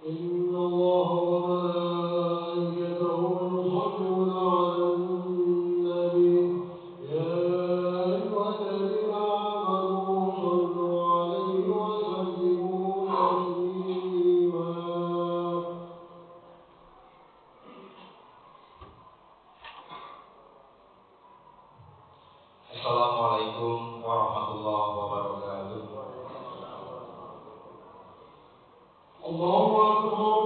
إن الله وملائكته يصلون على النبي يا أيها الذين آمنوا صلوا عليه وسلموا تسليما. Assalamualaikum warahmatullahi wabarakatuh. Allahu Akbar,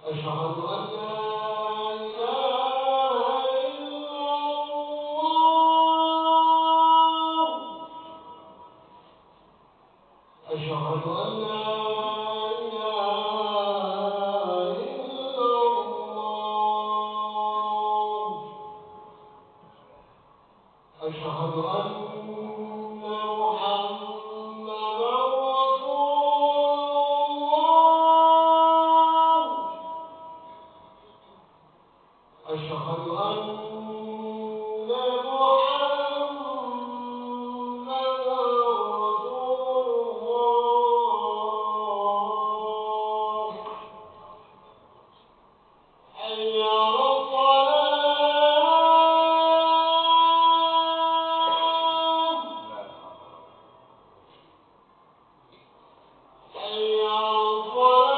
أشهد أن لا إله إلا الله. أشهد أن لا إله إلا الله. أشهد أن محمدا رسول الله. أشهد أن محمدا رسول الله. حي على الصلاة. حي على الصلاة.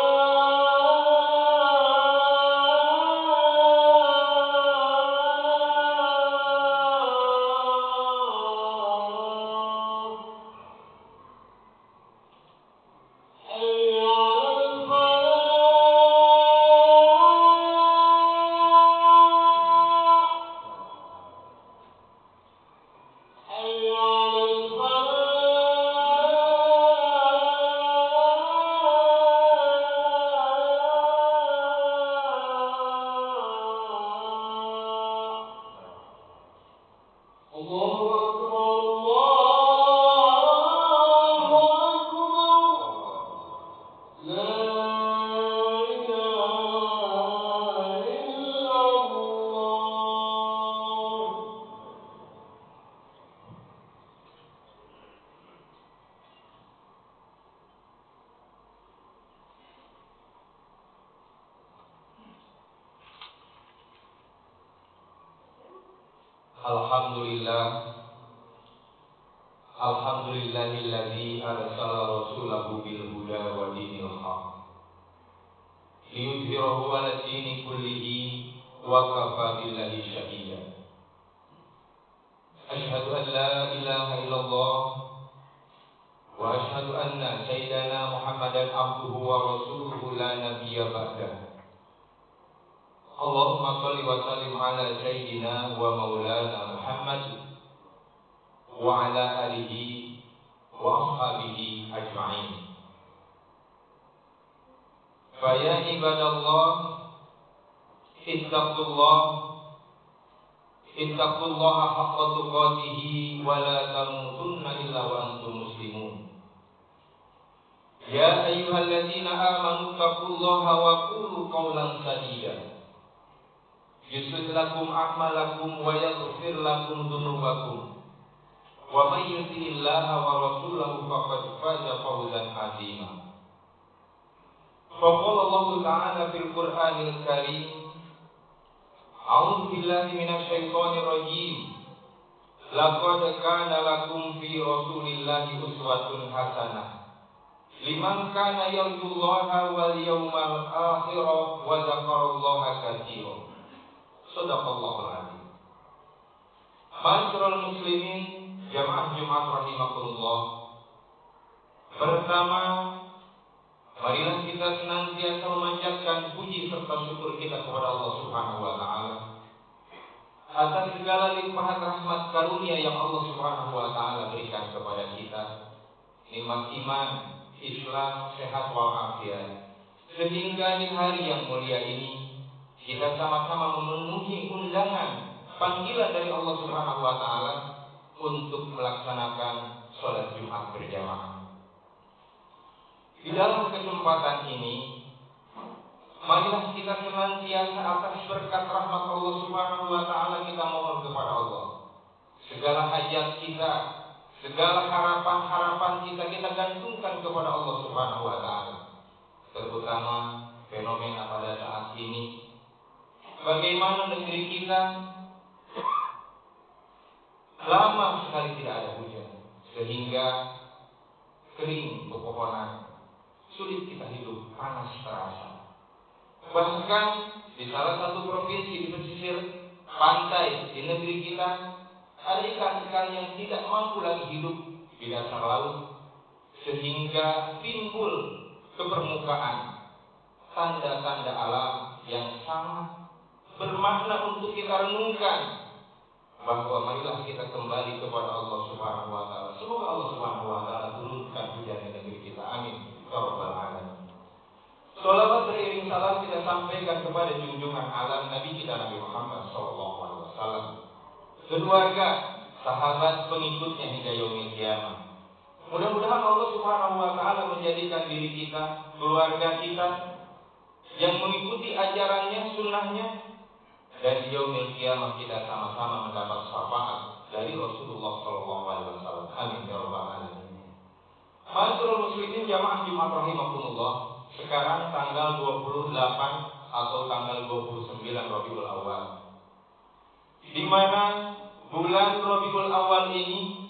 حي على الفلاح. حي على الفلاح. الله أكبر، الله أكبر. لا إله إلا الله. Alhamdulillahilladzi arsala rasulahu bil huda wa dinil haq liyudhhirahu 'ala dini kullihi wa kafa billahi shahida. Asyhadu an la ilaha illallah wa asyhadu anna sayyidana Muhammadan abduhu wa rasuluhu la nabiyya ba'dah. Allahumma shalli wa sallim ala sayyidina wa maulana Muhammad wa ala alihi wa ashabihi ajma'in. Fa ya ibadallah ittaqullaha haqqa tuqatih wa la tamutunna illa wa antum muslimun. Ya ayyuhalladzina amanu taqullaha wa qulu qawlan sadida yuslih lakum a'malakum wa yaghfir lakum dzunubakum. Wa may yuti'illaha wa rasulahu faqad faza fawzan 'azima. Faqala Allah Ta'ala fil Qur'anil Karim, A'udzu billahi minasy syaithanir rajim. Laqad kana lakum fi Rasulillahi uswatun hasanah liman kana yarjullaha wal yawmal akhir wa dzakarallaha katsiran. Shadaqallahul 'azim. Ma'asyiral muslimin, jamaah Jumat rahimakumullah. Pertama, marilah kita senantiasa memanjatkan puji serta syukur kita kepada Allah Subhanahu wa taala atas segala limpahan rahmat karunia yang Allah Subhanahu wa taala berikan kepada kita. Nikmat iman, Islam, sehat walafiat. Sehingga di hari yang mulia ini kita sama-sama memenuhi undangan panggilan dari Allah Subhanahu wa taala untuk melaksanakan sholat Jumat berjamaah. Di dalam kesempatan ini, marilah kita senantiasa atas berkat rahmat Allah Subhanahu wa taala kita mohon kepada Allah. Segala hajat kita, segala harapan-harapan kita gantungkan kepada Allah Subhanahu wa taala. Terutama fenomena pada saat ini, bagaimana negeri kita lama sekali tidak ada hujan, sehingga kering pepohonan, sulit kita hidup, panas terasa. Bahkan di salah satu provinsi di pesisir pantai di negeri kita, ada ikan-ikan yang tidak mampu lagi hidup di dasar laut, sehingga timbul ke permukaan tanda-tanda alam yang sangat bermakna untuk kita renungkan, bahwa marilah kita kembali kepada Allah Subhanahu wa taala. Semoga Allah Subhanahu wa taala turunkan hujan di negeri kita. Amin ya rabbal alamin. Salawat beriring salam kita sampaikan kepada junjungan alam Nabi kita Nabi Muhammad sallallahu alaihi wasallam, keluarga, sahabat, pengikutnya hingga yaumil qiyamah. Mudah-mudahan Allah Subhanahu wa taala menjadikan diri kita, keluarga kita yang mengikuti ajarannya, sunnahnya, dan di yaumil qiyamah kita sama-sama mendapat syafaat dari Rasulullah sallallahu alaihi wasallam. Amin ya rabbal alamin. Ma'asyiral muslimin jamaah Jumat rahimakumullah. Sekarang tanggal 28 atau tanggal 29 Rabiul Awal, di mana bulan Rabiul Awal ini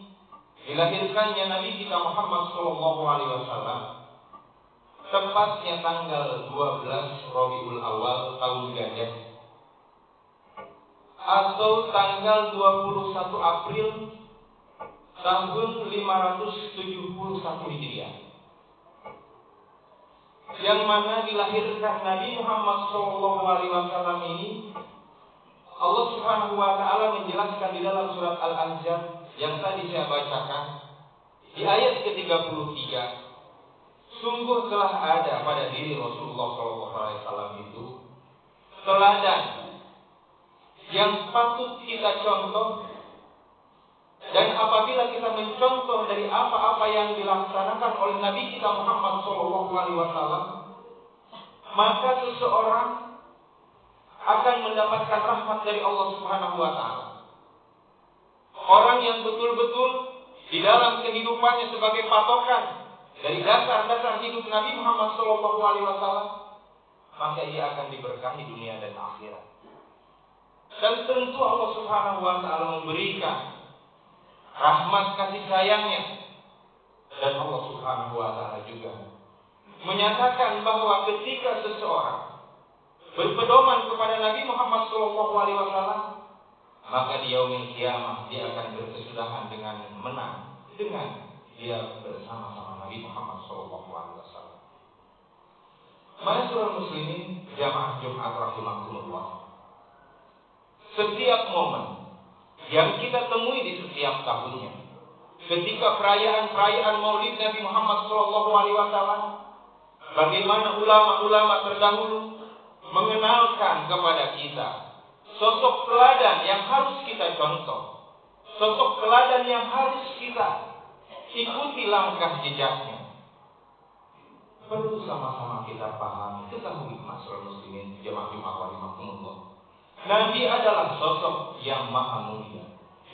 dilahirkannya Nabi kita Muhammad sallallahu alaihi wasallam. Tepatnya tanggal 12 Rabiul Awal tahun Gajah, atau tanggal 21 April tahun 571 Hijriah, yang mana dilahirkan Nabi Muhammad SAW ini. Allah Subhanahu wa taala menjelaskan di dalam surat Al-Ahzab yang tadi saya bacakan di ayat ke-33, sungguh telah ada pada diri Rasulullah SAW itu teladan yang patut kita contoh, dan apabila kita mencontoh dari apa-apa yang dilaksanakan oleh Nabi kita Muhammad SAW, maka seseorang akan mendapatkan rahmat dari Allah Subhanahu wa taala. Orang yang betul-betul di dalam kehidupannya sebagai patokan dari dasar-dasar hidup Nabi Muhammad SAW, maka ia akan diberkahi dunia dan akhirat. Dan tentu Allah Subhanahu wa taala memberikan rahmat kasih sayangnya, dan Allah Subhanahu wa taala juga menyatakan bahwa ketika seseorang berpedoman kepada Nabi Muhammad SAW, maka di yaumil qiyamah dia akan berkesudahan dengan menang, dengan dia bersama-sama Nabi Muhammad SAW. Ma'asyiral muslimin jamaah Jumat rahimakumullah, setiap momen yang kita temui di setiap tahunnya, ketika perayaan Maulid Nabi Muhammad SAW, bagaimana ulama-ulama terdahulu mengenalkan kepada kita sosok teladan yang harus kita contoh, sosok teladan yang harus kita ikuti langkah jejaknya. Perlu sama-sama kita pahami, ketahui masyarakat muslimin jamaah Jumat rahimakumullah, Nabi adalah sosok yang maha mulia,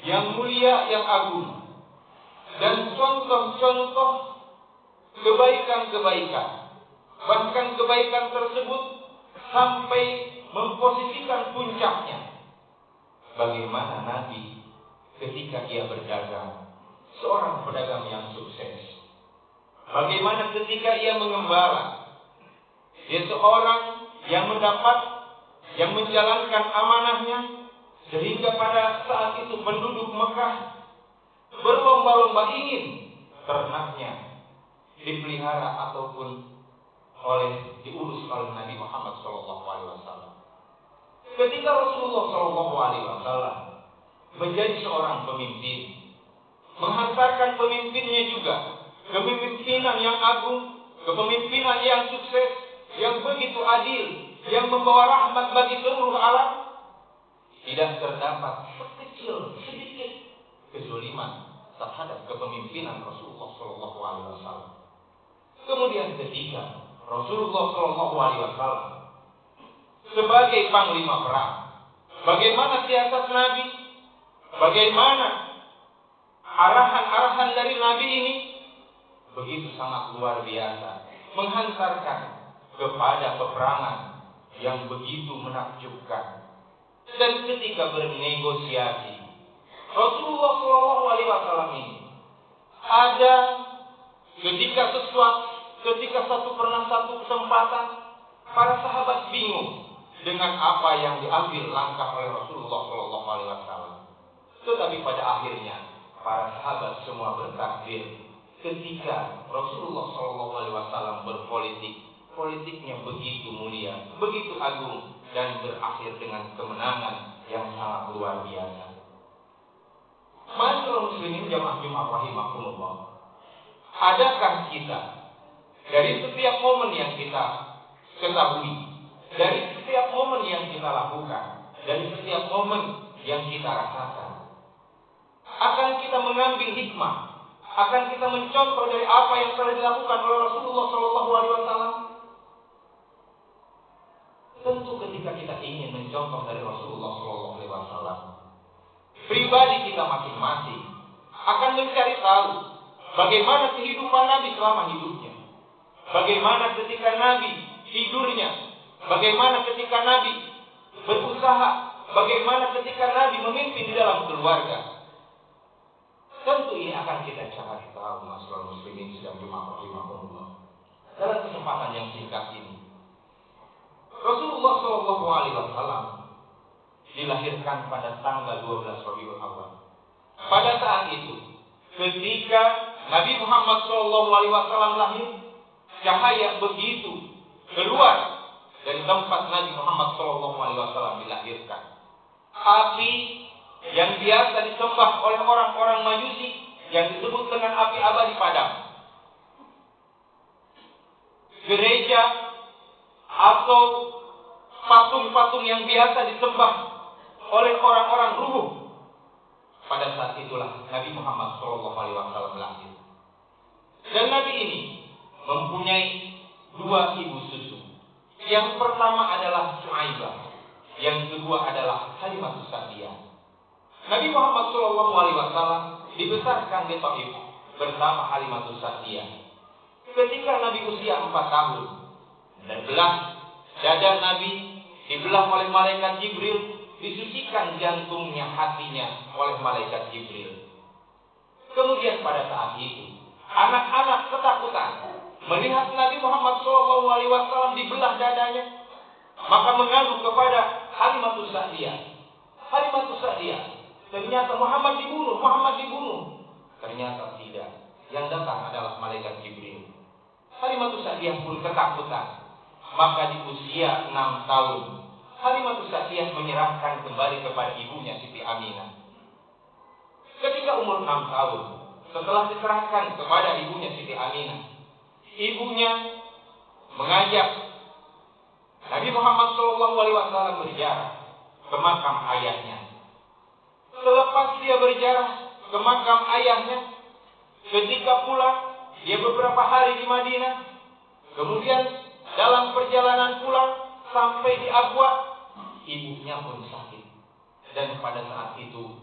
yang mulia, yang agung, dan contoh-contoh kebaikan-kebaikan, bahkan kebaikan tersebut sampai memposisikan puncaknya. Bagaimana Nabi ketika ia berdagang, seorang pedagang yang sukses. Bagaimana ketika ia mengembala, dia seorang yang menjalankan amanahnya, sehingga pada saat itu penduduk Mekah berlomba-lomba ingin ternaknya dipelihara ataupun diurus oleh Nabi Muhammad SAW. Ketika Rasulullah SAW menjadi seorang pemimpin, menghantarkan pemimpinnya juga kepemimpinan yang agung, kepemimpinan yang sukses, yang begitu adil, yang membawa rahmat bagi seluruh alam, tidak terdapat sedikit kezaliman terhadap kepemimpinan Rasulullah SAW. Kemudian ketika Rasulullah SAW sebagai panglima perang, bagaimana siasat Nabi, bagaimana arahan-arahan dari Nabi ini begitu sangat luar biasa, menghantarkan kepada peperangan yang begitu menakjubkan. Dan ketika bernegosiasi, Rasulullah SAW ini ada ketika satu kesempatan para sahabat bingung dengan apa yang diambil langkah oleh Rasulullah SAW. Tetapi pada akhirnya para sahabat semua bertakbir ketika Rasulullah SAW berpolitik. Politiknya begitu mulia, begitu agung, dan berakhir dengan kemenangan yang sangat luar biasa. Ma'asyiral muslimin jamaah Jumat rahimakumullah. Adakah kita dari setiap momen yang kita ketahui, dari setiap momen yang kita lakukan, dari setiap momen yang kita rasakan, akan kita mengambil hikmah, akan kita mencontoh dari apa yang telah dilakukan oleh Rasulullah SAW? Tentu ketika kita ingin mencontoh dari Rasulullah SAW, pribadi kita masing-masing akan mencari tahu bagaimana kehidupan Nabi selama hidupnya, bagaimana ketika Nabi tidurnya, bagaimana ketika Nabi berusaha, bagaimana ketika Nabi memimpin di dalam keluarga. Tentu ini akan kita cari tahu, ma'asyiral muslimin sidang Jumat rahimahumullah. Dalam kesempatan yang singkat ini, Rasulullah SAW dilahirkan pada tanggal 12 Rabiul Awal. Pada saat itu, ketika Nabi Muhammad SAW lahir, cahaya begitu keluar dari tempat Nabi Muhammad SAW dilahirkan. Api yang biasa disembah oleh orang-orang Majusi yang disebut dengan api abadi padam. Gereja atau patung-patung yang biasa disembah oleh orang-orang rubuh. Pada saat itulah Nabi Muhammad SAW lahir. Dan Nabi ini mempunyai dua ibu susu. Yang pertama adalah Su'aibah, yang kedua adalah Halimatus Sa'diyah. Nabi Muhammad SAW dibesarkan di Taif bersama Halimatus Sa'diyah. Ketika Nabi usia 4 tahun, dan dada Nabi dibelah oleh malaikat Jibril, disucikan jantungnya, hatinya oleh malaikat Jibril. Kemudian pada saat itu, anak-anak ketakutan melihat Nabi Muhammad SAW dibelah dadanya, maka mengadu kepada Halimatus Sa'diyah. Halimatus Sa'diyah, ternyata Muhammad dibunuh. Ternyata tidak. Yang datang adalah malaikat Jibril. Halimatus Sa'diyah pun ketakutan. Maka di usia 6 tahun, Halimatus Sa'diyah menyerahkan kembali kepada ibunya Siti Aminah. Ketika umur 6 tahun, setelah diserahkan kepada ibunya Siti Aminah, ibunya mengajak Nabi Muhammad SAW berziarah ke makam ayahnya. Selepas dia berziarah ke makam ayahnya, ketika pulang, dia beberapa hari di Madinah. Kemudian dalam perjalanan pulang sampai di Abwa, ibunya pun sakit. Dan pada saat itu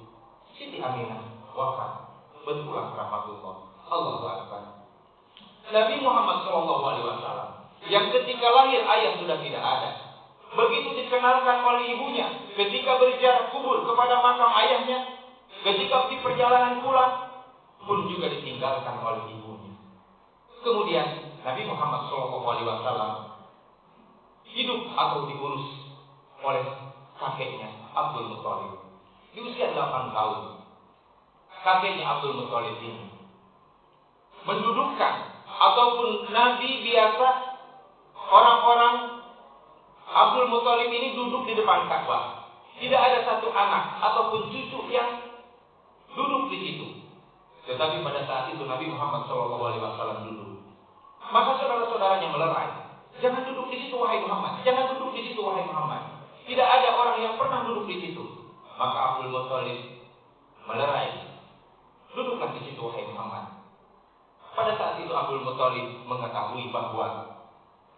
Siti Aminah wafat. Betulah rahmatullah. Allahu Akbar. Nabi Muhammad SAW yang ketika lahir ayah sudah tidak ada, begitu dikenalkan oleh ibunya ketika berziarah kubur kepada makam ayahnya, ketika di perjalanan pulang pun juga ditinggalkan oleh ibunya. Kemudian Nabi Muhammad SAW hidup atau diurus oleh kakeknya Abdul Muthalib. Di usia 8 tahun, kakeknya Abdul Muthalib ini mendudukkan, ataupun Nabi biasa, orang-orang Abdul Muthalib ini duduk di depan Ka'bah. Tidak ada satu anak ataupun cucu yang duduk di situ. Tetapi pada saat itu Nabi Muhammad SAW duduk. Maka saudara-saudaranya melerai, jangan duduk di situ wahai Muhammad, jangan duduk di situ wahai Muhammad. Tidak ada orang yang pernah duduk di situ. Maka Abdul Muthalib melerai, duduklah di situ wahai Muhammad. Pada saat itu Abdul Muthalib mengetahui bahwa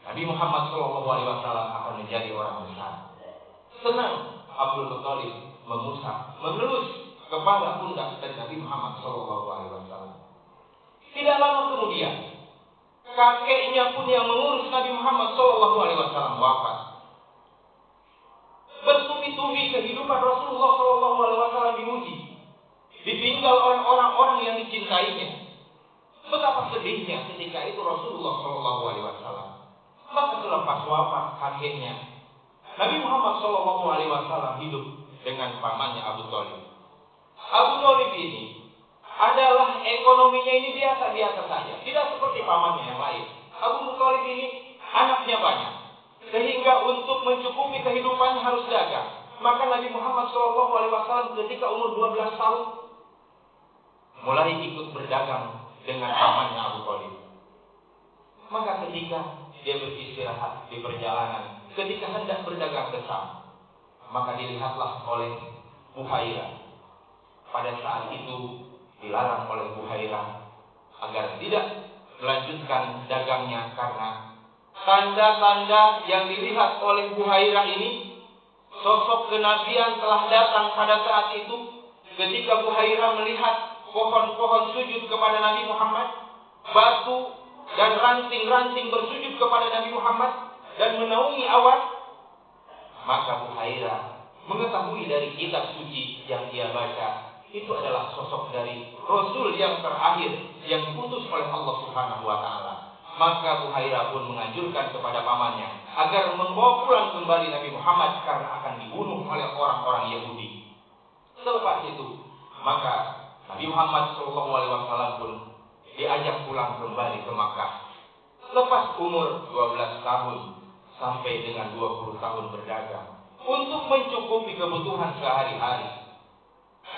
Nabi Muhammad SAW akan menjadi orang besar. Senang Abdul Muthalib mengusap, mengelus kepala pundak dari Nabi Muhammad SAW. Tidak lama kemudian, kakeknya pun yang mengurus Nabi Muhammad SAW wafat. Bertubi-tubi kehidupan Rasulullah SAW diuji, ditinggal oleh orang-orang yang dicintainya. Betapa sedihnya ketika itu Rasulullah SAW. Maka selepas wafat kakeknya, Nabi Muhammad SAW hidup dengan pamannya Abu Thalib. Abu Thalib ini adalah ekonominya ini biasa-biasa saja, tidak seperti pamannya yang lain. Abu Thalib ini anaknya banyak, sehingga untuk mencukupi kehidupan harus dagang. Maka Nabi Muhammad SAW ketika umur 12 tahun mulai ikut berdagang dengan pamannya Abu Thalib. Maka ketika dia beristirahat di perjalanan, ketika hendak berdagang ke Syam, maka dilihatlah oleh Buhairah. Pada saat itu dilarang oleh Buhairah agar tidak melanjutkan dagangnya karena tanda-tanda yang dilihat oleh Buhairah ini, sosok kenabian telah datang pada saat itu. Ketika Buhairah melihat pohon-pohon sujud kepada Nabi Muhammad, batu dan ranting-ranting bersujud kepada Nabi Muhammad dan menaungi awan, maka Buhairah mengetahui dari kitab suci yang dia baca, itu adalah sosok dari Rasul yang terakhir yang diutus oleh Allah Subhanahu wa Ta'ala. Maka Buhairah pun menganjurkan kepada pamannya agar membawa pulang kembali Nabi Muhammad karena akan dibunuh oleh orang-orang Yahudi. Selepas itu, maka Nabi Muhammad SAW pun diajak pulang kembali ke Makkah. Lepas umur 12 tahun sampai dengan 20 tahun berdagang untuk mencukupi kebutuhan sehari-hari.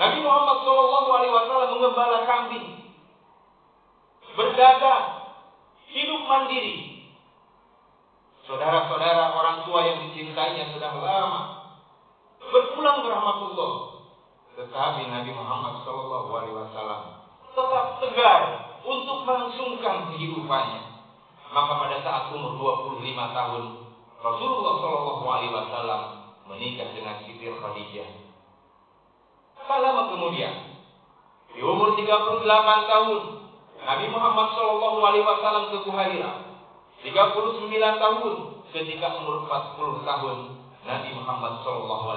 Nabi Muhammad SAW mengembala kambing, berdagang, hidup mandiri. Saudara-saudara, orang tua yang dicintainya sudah lama berpulang ke rahmatullah. Tetapi Nabi Muhammad SAW tetap tegar untuk melangsungkan kehidupannya. Maka pada saat umur 25 tahun, Rasulullah SAW menikah dengan Siti Khadijah. Tak lama kemudian, di umur 38 tahun, Nabi Muhammad SAW ke Buhairah. 39 tahun, ketika umur 40 tahun, Nabi Muhammad SAW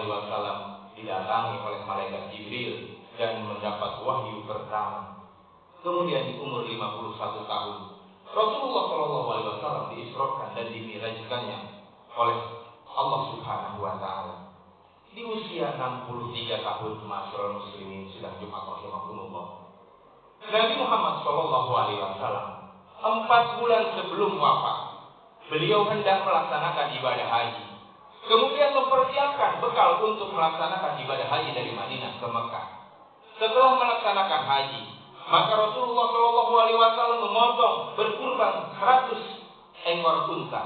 didatangi oleh malaikat Jibril dan mendapat wahyu pertama. Kemudian di umur 51 tahun, Rasulullah SAW diisrokan dan dimirajkannya oleh Allah Subhanahu wa Ta'ala. Di usia 63 tahun, ma'asyiral muslimin, sudah Jumat rahimakumullah. Nabi Muhammad SAW 4 bulan sebelum wafat, beliau hendak melaksanakan ibadah haji. Kemudian mempersiapkan bekal untuk melaksanakan ibadah haji dari Madinah ke Mekah. Setelah melaksanakan haji, maka Rasulullah SAW memotong berkurban 100 ekor unta.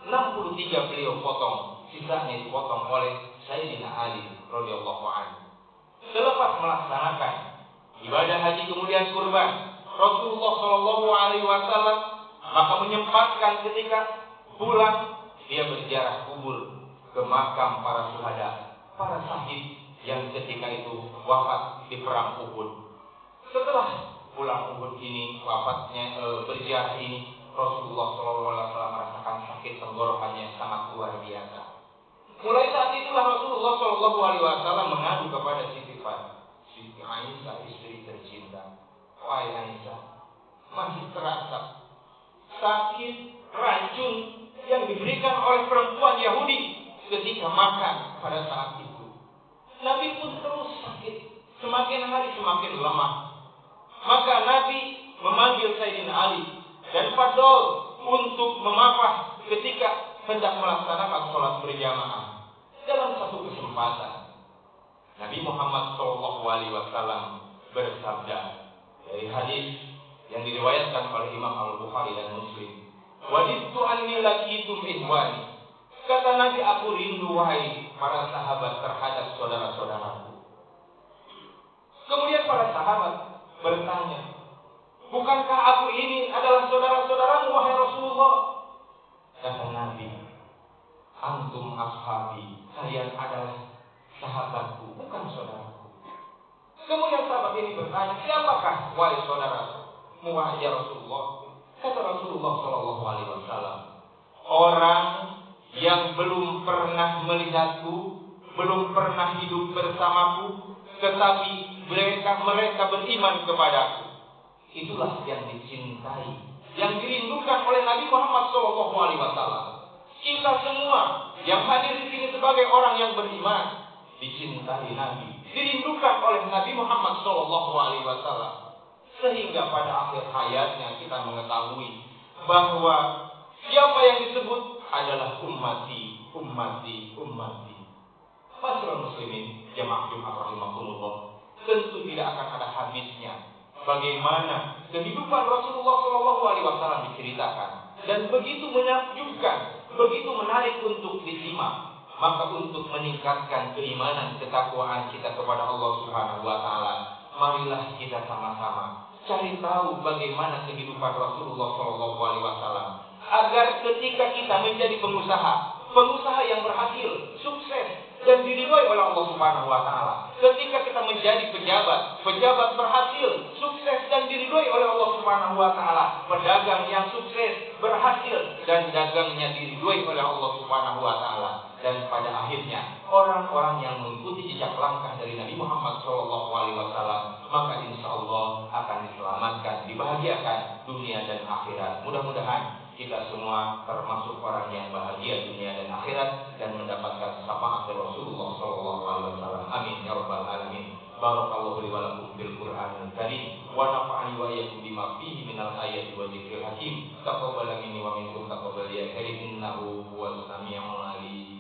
63 beliau potong, sisanya dipotong oleh Sayyidina Ali radhiyallahu anhu. Selepas melaksanakan ibadah haji kemudian kurban, Rasulullah SAW maka menyempatkan ketika pulang dia berziarah kubur ke makam para syuhada, para syahid yang ketika itu wafat di perang Uhud. Setelah pulang Uhud ini, wafatnya berziarah ini, Rasulullah SAW merasakan sakit tenggorokannya sangat luar biasa. Mulai saat itulah Rasulullah SAW mengadu kepada Siti Aisyah, istri tercinta. Wahai Aisyah, masih terasa sakit racun yang diberikan oleh perempuan Yahudi ketika makan pada saat itu. Nabi pun terus sakit, semakin hari semakin lemah. Maka Nabi memanggil Sayyidina Ali dan Fadl untuk memapah ketika hendak melaksanakan sholat berjamaah. Dalam satu kesempatan, Nabi Muhammad SAW bersabda dari hadis yang diriwayatkan oleh Imam Al-Bukhari dan Muslim, "Wadidtu anni laqitum ihwani." Kata Nabi, aku rindu wahai para sahabat terhadap saudara-saudaraku. Kemudian para sahabat bertanya, bukankah aku ini sahabatku, bukan saudaraku. Kemudian sahabat ini bertanya, siapakah wahai saudaraku? Ya Rasulullah. Kata Rasulullah Shallallahu Alaihi Wasallam, orang yang belum pernah melihatku, belum pernah hidup bersamaku, tetapi mereka beriman kepadaku. Itulah yang dicintai, yang dirindukan oleh Nabi Muhammad Shallallahu Alaihi Wasallam. Kita semua yang hadir di sini sebagai orang yang beriman dicintai Nabi, dirindukan oleh Nabi Muhammad Shallallahu Alaihi Wasallam. Sehingga pada akhir hayatnya kita mengetahui bahwa siapa yang disebut adalah ummati, ummati, ummati. Masyaallah muslimin, jamaah Jumat rahimakumullah, tentu tidak akan ada habisnya bagaimana kehidupan Rasulullah Shallallahu Alaihi Wasallam diceritakan, dan begitu menakjubkan, begitu menarik untuk disimak. Maka untuk meningkatkan keimanan, ketakwaan kita kepada Allah Subhanahu Wa Taala, marilah kita sama-sama cari tahu bagaimana kehidupan Rasulullah Shallallahu Alaihi Wasallam, agar ketika kita menjadi pengusaha yang berhasil, sukses dan diridhoi oleh Allah Subhanahu Wa Taala, ketika kita menjadi pejabat berhasil, sukses dan diridhoi oleh Allah Subhanahu Wa Taala, pedagang yang sukses, berhasil dan dagangnya diridhoi oleh Allah Subhanahu Wa Taala, dan pada akhirnya orang-orang yang mengikuti jejak langkah dari Nabi Muhammad Shallallahu Alaihi Wasallam, maka insya Allah akan diselamatkan, dibahagiakan dunia dan akhirat. Mudah-mudahan kita semua termasuk orang yang bahagia dunia dan akhirat dan mendapatkan syafaat dari Rasulullah Shallallahu Alaihi Wasallam. Amin ya rabbal alamin. Barakallahu li wa lakum fil Qur'anil karim wa nafa'ani wa iyyakum bima fihi minal ayati wa dzikril hakim. Taqabbal minni wa minkum taqabbal ya karim, innahu huwas samiul alim.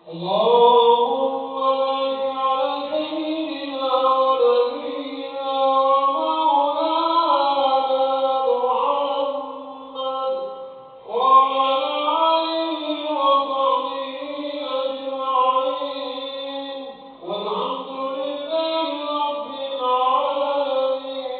Allahumma barik ala sayyidina wa nabiyyina wa maulana Muhammad wa ala alihi wa sahbihi ajma'in, walhamdulillahi rabbil alamin.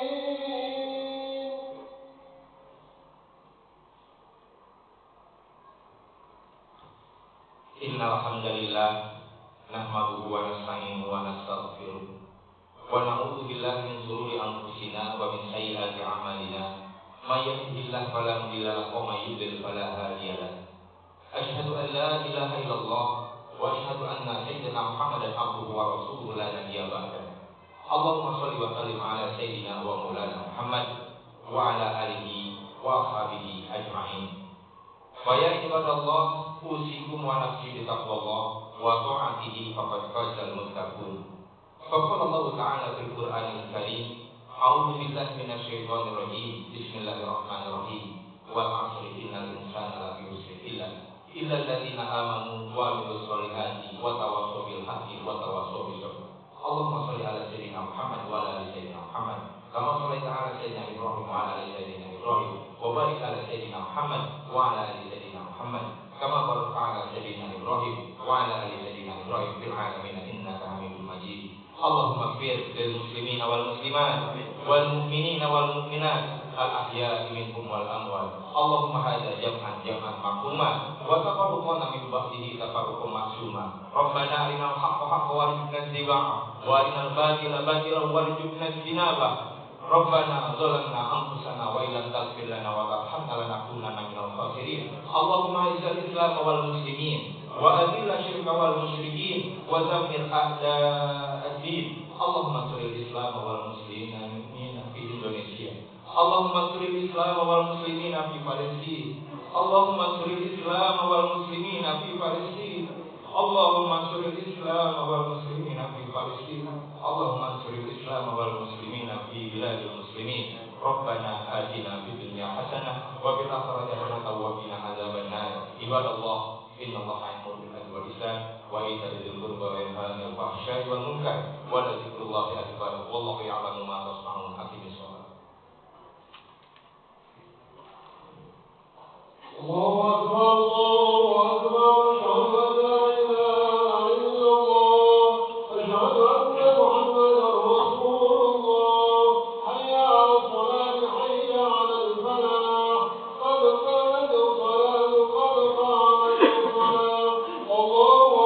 Innal hamdalillah nahmaduhu wa nasta'inuhu wa nastaghfiruh wa na'udzu billahi min shururi anfusina wa min sayyiati a'malina. May yahdihillahu fala mudilla lahu wa may yudlil fala hadiya lahu. Asyhadu an la ilaha illallah wa asyhadu anna sayyidina Muhammadan abduhu wa rasuluhu la nabiyya ba'dahu. Allahumma shalli wa sallim ala sayyidina wa maulana Muhammad wa ala alihi wa ashabihi ajma'in. Wa ya ibadallah, usikum wa nafsi bi taqwallah wa ta'atihi faqad fazal muttaqun. Faqala Allah Ta'ala fil Qur'anil Karim, a'udzu billahi minasy syaithanir rajim. Bismillahirrahmanirrahim. Wal 'asri innal insana lafi khusr illa alladziina aamanu wa 'amilus shalihati wa tawassaw bil haqqi wa tawassaw bis sabr. Allahumma shalli ala sayyidina Muhammad wa ala ali sayyidina Muhammad kama shallaita ala sayyidina Ibrahim wa ala ali sayyidina Ibrahim wa barik ala sayyidina Muhammad wa ala ali sayyidina Muhammad kama barakta ala sayyidina Ibrahim wa ala ali sayyidina Ibrahim fil alamin innaka Hamidum Majid. Allahumma ighfir lil muslimina wal muslimat wal mu'minina wal mu'minat al ahya'i minhum wal amwat. Allahumma hadza jam'an ma'luman wa taqabbal min ba'dihi tafarruqan ma'suma. Rabbana arinal haqqa haqqan warzuqna ittiba'ah wa arinal batila batilan warzuqna ijtinabah. Rabbana zalamna anfusana wa illam taghfir lana wa tarhamna lanakunanna minal khasirin. Allahumma izzil islam wal muslimin wa adhil syirka wal musyrikin wa dammir a'da'ad-din. Allahumma ansuril islam wal muslimin fi Indonesia. Allahumma ansuril islam wal muslimin fi Palestina. Allahumma ansuril islam wal muslimin fi Palestina. Allahumma ansuril islam wal muslimin fi Palestina. Allahumma ansuril islam wal muslimin fi biladil muslimin. Rabbana atina fid dunya hasanah wa fil akhirati hasanah wa qina adzabannar. Ibadallah, innallaha ya'muru bil 'adli wal ihsan wa ita'i dzil qurba wa yanha 'anil fahsya'i wal munkar wa la dzikrullahi akbar. Wallahu ya'lamu ma tasna'un. Aqimis shalah. Allahu akbar, Allahu akbar, asyhadu an la ilaha illallah, asyhadu anna Muhammadar Rasulullah. Hayya 'alas salat, hayya 'alal falah, qad qamatis salat, qad qamatis salat. Allahu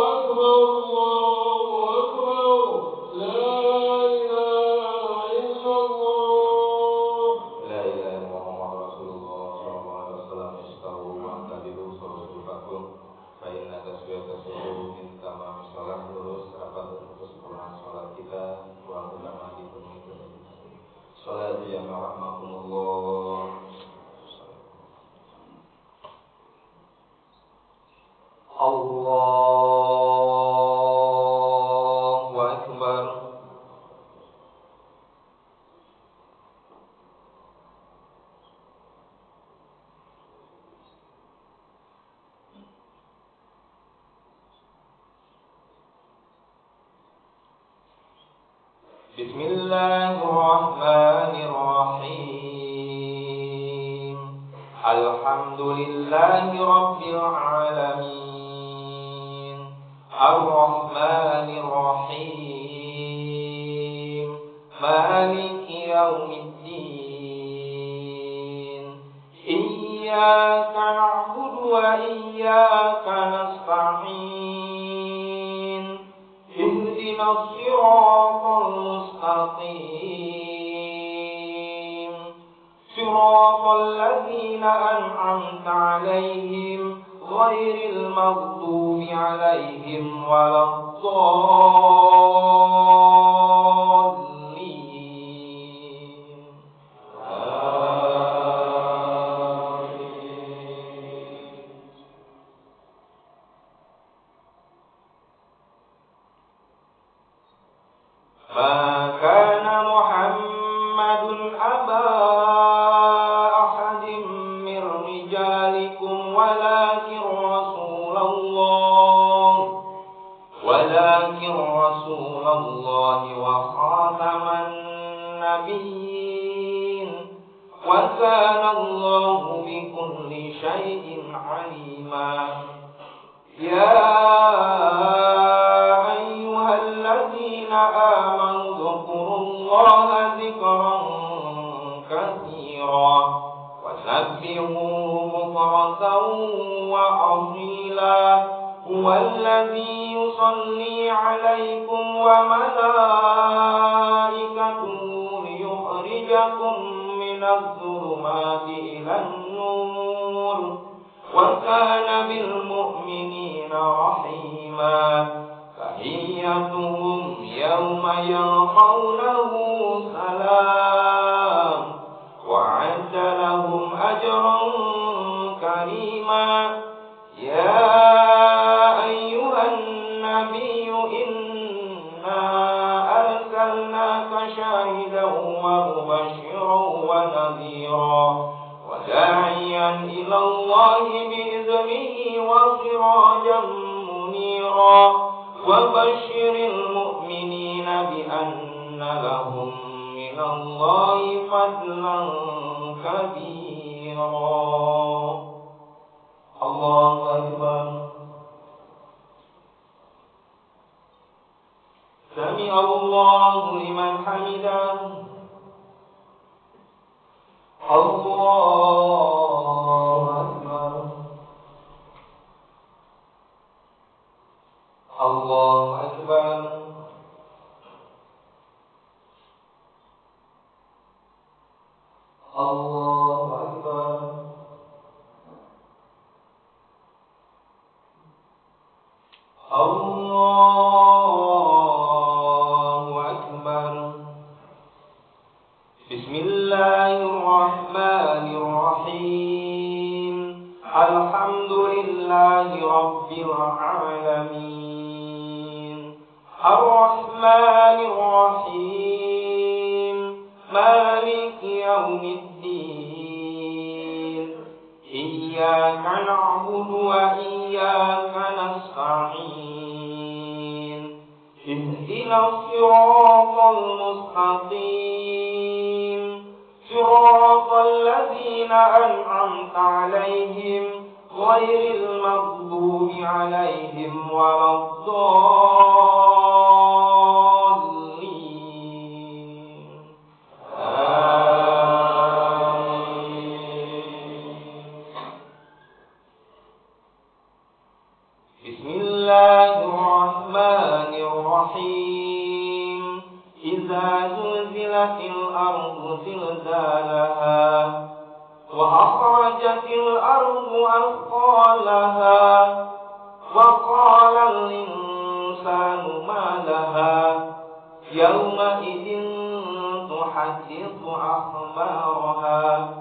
Bismillahirrahmanirrahim. Alhamdulillahi rabbil alamin. Ar-Rahmanir-Rahim. Maliki yaumiddin. Iyyaka na'budu wa iyyaka nasta'in. Ihdinas siratal mustaqim. Siratal ladzina an'amta 'alaihim ghairil maghdubi 'alaihim waladdallin. Ma kana Muhammadun aba ahadin min rijalikum walakin Rasulullah wa khataman nabiyyin wa kana Allahu bikulli syai'in 'alima. Ya ayyuhalladzina amanu dzkurullaha dzikran katsira wa sabbihuhu bukratan wa asila. Huwallazi yusalli 'alaikum wa malaikatuhu liyukhrijakum minadh dhulumati ilan nur wa kana bil mu'minina rahima. Tahiyyatuhum yawma yalqawnahu salam wa 'adda lahum ajran karima. Ya ayyuhan nabiyyu inna arsalnaka shahidan wa mubashiran wa nadhira wa da'iyan ila Allahi bi'iznihi wa sirajan munira wa bashiril mu'minina bi anna lahum minallahi fadlan kabira. Allahu Akbar. Sami Allahu liman hamidah. Allahu Akbar. Allahu Akbar. Allahu Akbar. Allahu Akbar. Bismillahirrahmanirrahim. Alhamdulillahi rabbil alamin. Ar-Rahmanir-Rahim. Maliki yaumiddin. Iyyaka na'budu wa iyyaka nasta'in. Ihdinas siratal mustaqim. Siratal ladzina an'amta 'alaihim ghairil maghdubi 'alaihim waladdallin. Bismillahirrahmanirrahim. Idza zulzilatil ardu zilzalaha wa akhrajatil ardu athqalaha wa qala al-insanu ma laha yawma idzin tuhaddithu akhbaraha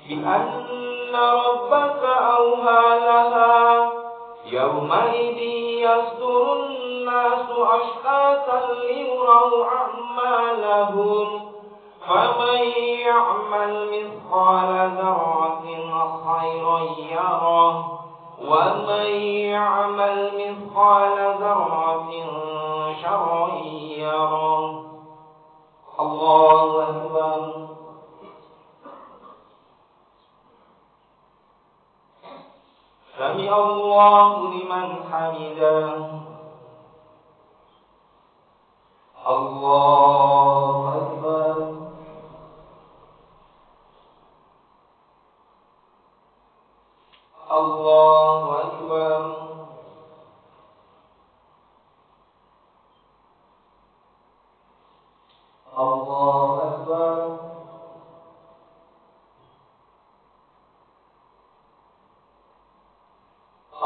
bi anna rabbaka awha laha yawma idzi yasdurun nasu ashqatan liyuraw a'malahum faman ya'mal mithqala dzarratin khayran yarah wa man ya'mal mithqala dzarratin sharran yarah. الله أكبر. سمع الله لمن حمده. الله أكبر. الله أكبر. الله أكبر.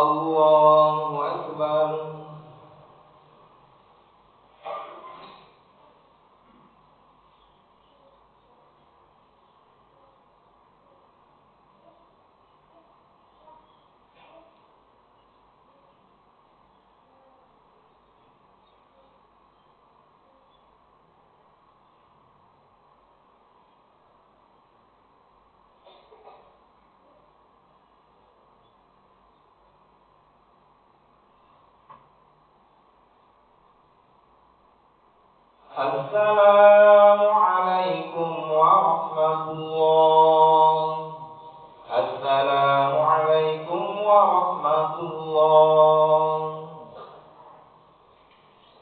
الله أكبر. السلام عليكم ورحمة الله. السلام عليكم ورحمة الله.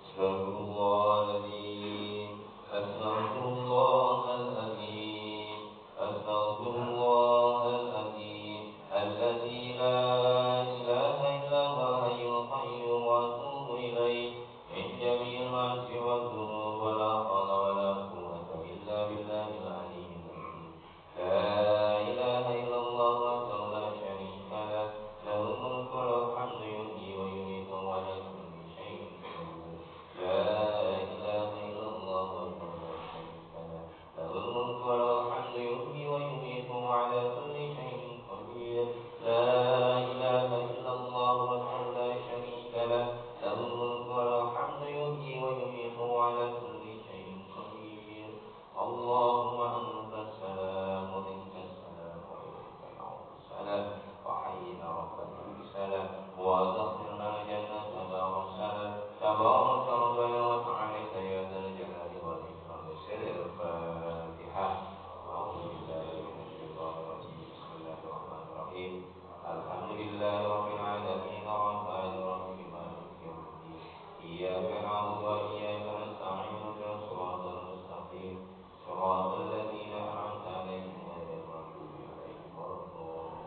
أستغفر الله العظيم. أستغفر الله العظيم. أستغفر الله العظيم الذي لا إله إلا هو الحي القيوم وأتوب إليه من جميع المعاصي والذنوب ولا حول ولا قوة إلا بالله العلي العظيم. لا إله إلا الله وحده لا شريك له له الملك وله الحمد يحيي ويميت وعلى كل شيء قدير. لا إله إلا الله وحده لا شريك له له الملك وله الحمد يحيي ويميت وعلى كل شيء قدير. لا إله إلا الله وحده لا شريك له له الملك وله الحمد يحيي ويميت وعلى كل شيء قدير. اللهم أنت السلام ومنك السلام وإليك يعود السلام. وحينا ربنا بالسلام وأدخلنا جنة دار السلام. تبارك ربنا وتعالى يا ذا الجلال والإكرام. سر الفاتحة. أعوذ بالله من الشيطان الرجيم. بسم الله الرحمن الرحيم. الحمد لله رب العالمين الرحمن الرحيم مالك يوم الدين. إياك نعبد وإياك نستعين اهدنا الصراط المستقيم صراط الذين أنعمت عليهم غير المغضوب عليهم ولا الضالين.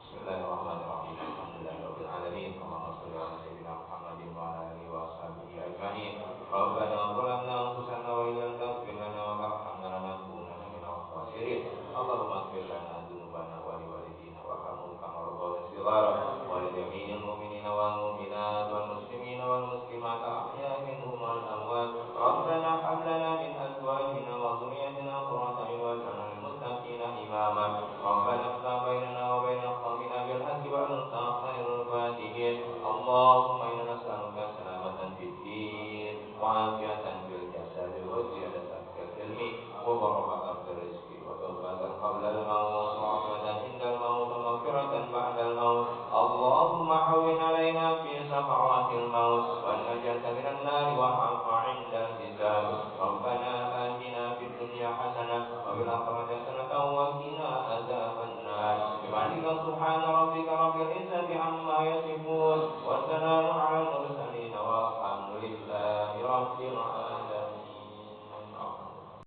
بسم الله الرحمن الرحيم. الحمد لله رب العالمين. اللهم صل على سيدنا محمد وعلى آله وأصحابه أجمعين. ربنا ظلمنا أنفسنا وإن لم تغفر لنا وترحمنا لنكونن من الخاسرين. اللهم اغفر لنا ذنوبنا ولوالدينا وارحمهم كما ربونا صغارا ولجميع المؤمنين والمؤمنات والمسلمين والمسلمات الأحياء منهم والأموات. ربنا هب لنا من أزواجنا وذريتنا قرة أعين واجعلنا للمتقين إماما. ربنا افتح بيننا وبين قومنا بالحق وأنت خير الفاتحين. اللهم إنا نسألك سلامة في الدين وعافية في الجسد وزيادة في العلم وبركة في الرزق وتوبة قبل الموت ورحمة عند الموت ومغفرة بعد الموت. اللهم هون علينا في سكرات الموت والنجاة من النار والعفو عند الحساب. ربنا آتنا في الدنيا حسنة وفي الآخرة حسنة وقنا عذاب النار. بفضلك سبحان ربك رب العزة عما يصفون وسلام على